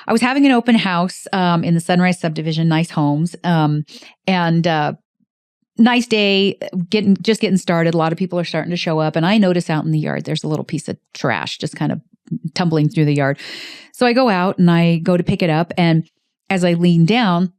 I was having an open house in the Sunrise subdivision, nice homes, and nice day, just getting started. A lot of people are starting to show up, and I notice out in the yard there's a little piece of trash just kind of tumbling through the yard. So I go out and I go to pick it up, and as I lean down,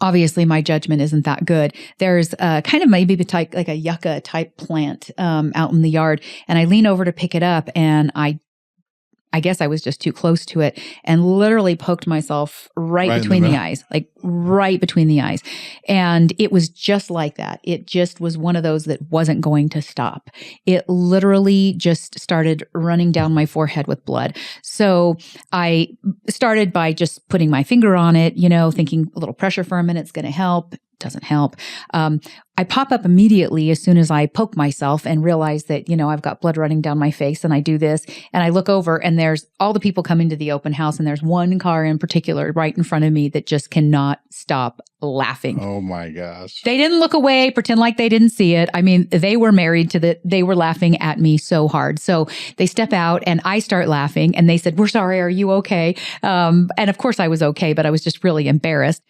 obviously my judgment isn't that good. There's kind of maybe like a yucca type plant out in the yard, and I lean over to pick it up, and I guess I was just too close to it and literally poked myself right between the eyes, like right between the eyes. And it was just like that. It just was one of those that wasn't going to stop. It literally just started running down my forehead with blood. So I started by just putting my finger on it, thinking a little pressure for a minute's going to help. Doesn't help. I pop up immediately as soon as I poke myself and realize that, I've got blood running down my face, and I do this and I look over and there's all the people coming to the open house, and there's one car in particular right in front of me that just cannot stop laughing. Oh my gosh. They didn't look away, pretend like they didn't see it. I mean, they were married to they were laughing at me so hard. So they step out and I start laughing, and they said, "We're sorry. Are you okay?" And of course I was okay, but I was just really embarrassed.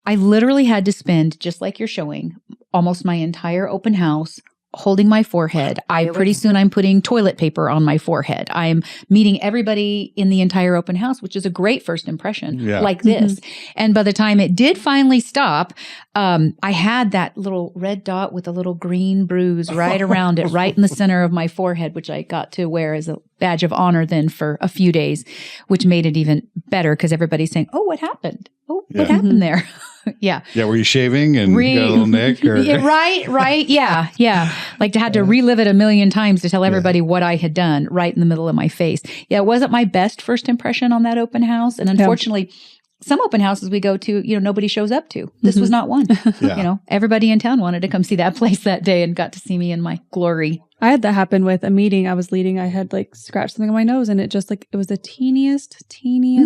I literally had to spend, just like you're showing, almost my entire open house holding my forehead. Pretty soon I'm putting toilet paper on my forehead. I'm meeting everybody in the entire open house, which is a great first impression, like this. And by the time it did finally stop, I had that little red dot with a little green bruise right around it, right in the center of my forehead, which I got to wear as a badge of honor then for a few days, which made it even better because everybody's saying, "Oh, what happened? Oh, what happened there?" Yeah. Yeah. Were you shaving and you got a little nick? Or? Right. Yeah. Like had to relive it a million times to tell everybody what I had done right in the middle of my face. Yeah. It wasn't my best first impression on that open house. And unfortunately, some open houses we go to, nobody shows up to. This was not one. Everybody in town wanted to come see that place that day and got to see me in my glory. I had that happen with a meeting I was leading. I had scratched something on my nose, and it just it was the teeniest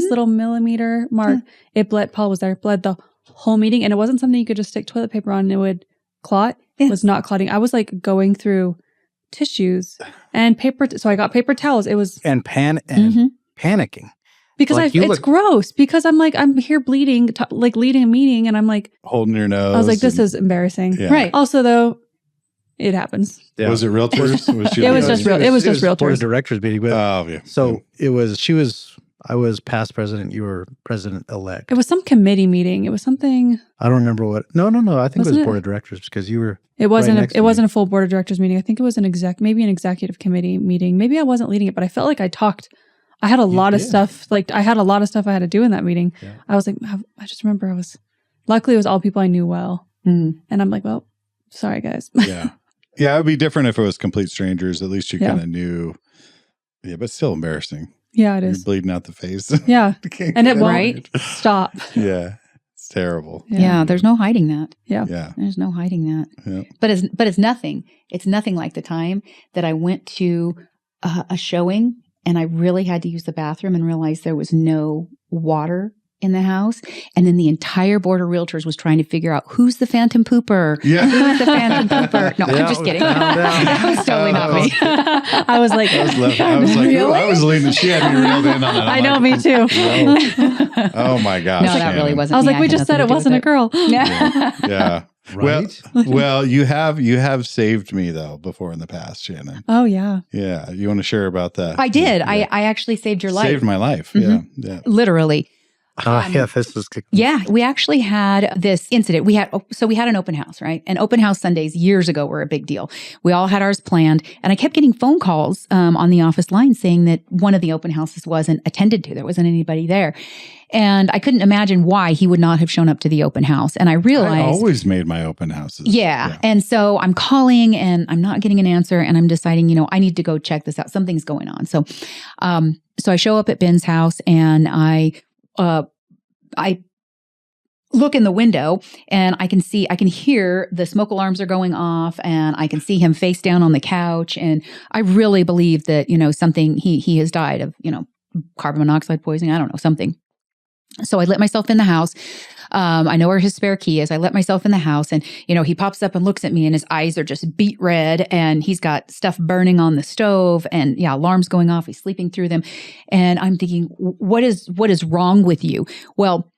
little millimeter mark. It bled. Paul was there. Bled the whole meeting, and it wasn't something you could just stick toilet paper on and it would clot. It was not clotting. I was going through tissues and paper. So I got paper towels. It was panicking. Because it's gross. Because I'm here bleeding, leading a meeting, and I'm holding your nose. I was like, this is embarrassing. Yeah. Right. Also, though, it happens. Yeah. Was it realtors? It was just realtors. Board of directors meeting. But, So it was. I was past president. You were president-elect. It was some committee meeting. It was something. I don't remember what. No. I think it was board of directors because you were. It wasn't. It wasn't a full board of directors meeting. I think it was maybe an executive committee meeting. Maybe I wasn't leading it, but I felt like I talked. I had a lot of stuff. I had a lot of stuff I had to do in that meeting. Yeah. I was I just remember luckily it was all people I knew well. And I'm well, sorry guys. Yeah. Yeah. It would be different if it was complete strangers. At least you kind of knew. Yeah. But still embarrassing. Yeah, it is. You're bleeding out the face. Yeah. And it won't stop. Yeah. It's terrible. Yeah. There's no hiding that. Yeah. There's no hiding that. Yeah. But it's nothing. It's nothing like the time that I went to a showing and I really had to use the bathroom and realized there was no water in the house. And then the entire board of realtors was trying to figure out who's the phantom pooper. Yeah. Who's the phantom pooper? No, I'm just kidding. That was totally not me. I was like, really? I was leaning. She had me reeled in on it. I know, me too. Oh my gosh. No, that really wasn't I was me. we just said it wasn't a girl. Yeah. Right? Well, you have saved me though before in the past, Shannon. Oh yeah. Yeah. You want to share about that? I did. Yeah. I actually saved your life. Saved my life. Mm-hmm. Yeah. Literally. This was good. Yeah, we actually had this incident. We had an open house, right? And open house Sundays years ago were a big deal. We all had ours planned, and I kept getting phone calls on the office line saying that one of the open houses wasn't attended to. There wasn't anybody there. And I couldn't imagine why he would not have shown up to the open house. And I realized I always made my open houses. Yeah. And so I'm calling and I'm not getting an answer and I'm deciding, I need to go check this out. Something's going on. So I show up at Ben's house and I look in the window and I can hear the smoke alarms are going off and I can see him face down on the couch. And I really believe that, something he has died of, carbon monoxide poisoning. I don't know, something. So I let myself in the house. I know where his spare key is. I let myself in the house and, he pops up and looks at me and his eyes are just beet red and he's got stuff burning on the stove and alarms going off. He's sleeping through them. And I'm thinking, what is wrong with you? Well,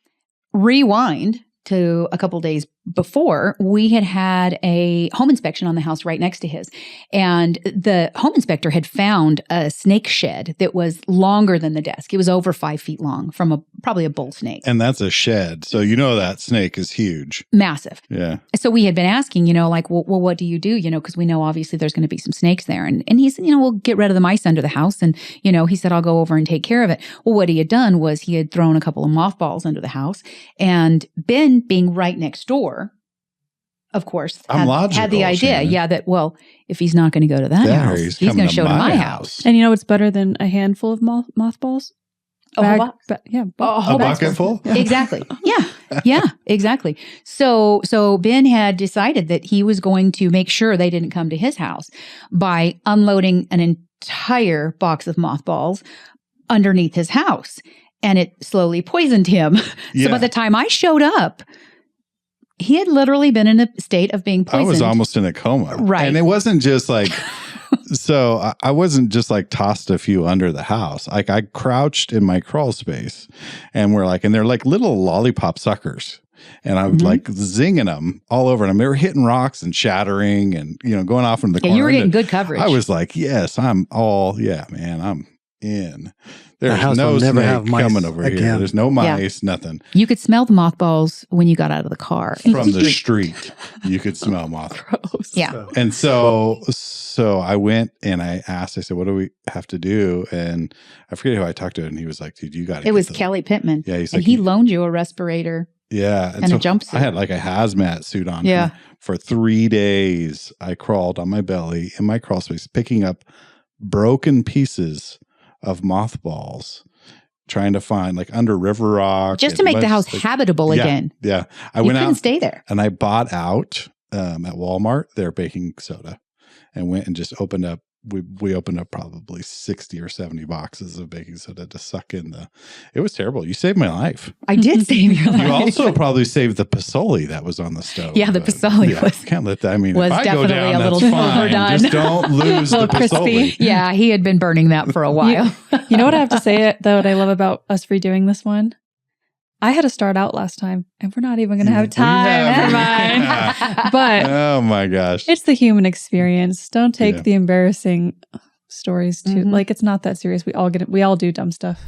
rewind to a couple days before, we had a home inspection on the house right next to his. And the home inspector had found a snake shed that was longer than the desk. It was over 5 feet long from probably a bull snake. And that's a shed. So that snake is huge. Massive. Yeah. So we had been asking, well, what do you do? Because we know obviously there's going to be some snakes there. And he said, we'll get rid of the mice under the house. And, he said, I'll go over and take care of it. Well, what he had done was he had thrown a couple of mothballs under the house. And Ben, being right next door, of course, had the idea, Shannon. That, if he's not going to go to that house, he's going to show to my house. And what's better than a handful of mothballs? A whole box? A bucket full? Yeah. Exactly. Yeah, exactly. So Ben had decided that he was going to make sure they didn't come to his house by unloading an entire box of mothballs underneath his house. And it slowly poisoned him. So by the time I showed up, he had literally been in a state of being poisoned. I was almost in a coma. Right. And it wasn't just like, so I wasn't just like tossed a few under the house. Like I crouched in my crawl space and they're like little lollipop suckers. And I was like zinging them all over them. They were hitting rocks and shattering and, going off into the corner. You were getting good coverage. I was like, yes, I'm in. There's no snake coming over here. There's no mice, nothing. You could smell the mothballs when you got out of the car. From the street, you could smell mothballs. Gross. Yeah. And so I went and I asked, I said, what do we have to do? And I forget who I talked to. And he was like, dude, you got to. It was Kelly Pittman. Yeah. He's and like, he loaned you a respirator. Yeah. And a jumpsuit. I had like a hazmat suit on. Yeah. For 3 days, I crawled on my belly in my crawl space, picking up broken pieces of mothballs, trying to find like under river rock. Just to make the house habitable again. Yeah. I went out. You couldn't stay there. And I bought out at Walmart their baking soda and went and just opened up. We opened up probably 60 or 70 boxes of baking soda to suck in it was terrible. You saved my life. I did save your life. You also probably saved the pasoli that was on the stove. Yeah, the pasoli was. Can't let that. I mean, was if I definitely go down, a little that's fine. overdone. Just don't lose the pasoli. Yeah, he had been burning that for a while. You know what I have to say, though, what I love about us redoing this one? I had to start out last time, and we're not even going to have time. Never mind. But oh my gosh, it's the human experience. Don't take the embarrassing stories too. Like it's not that serious. We all do dumb stuff.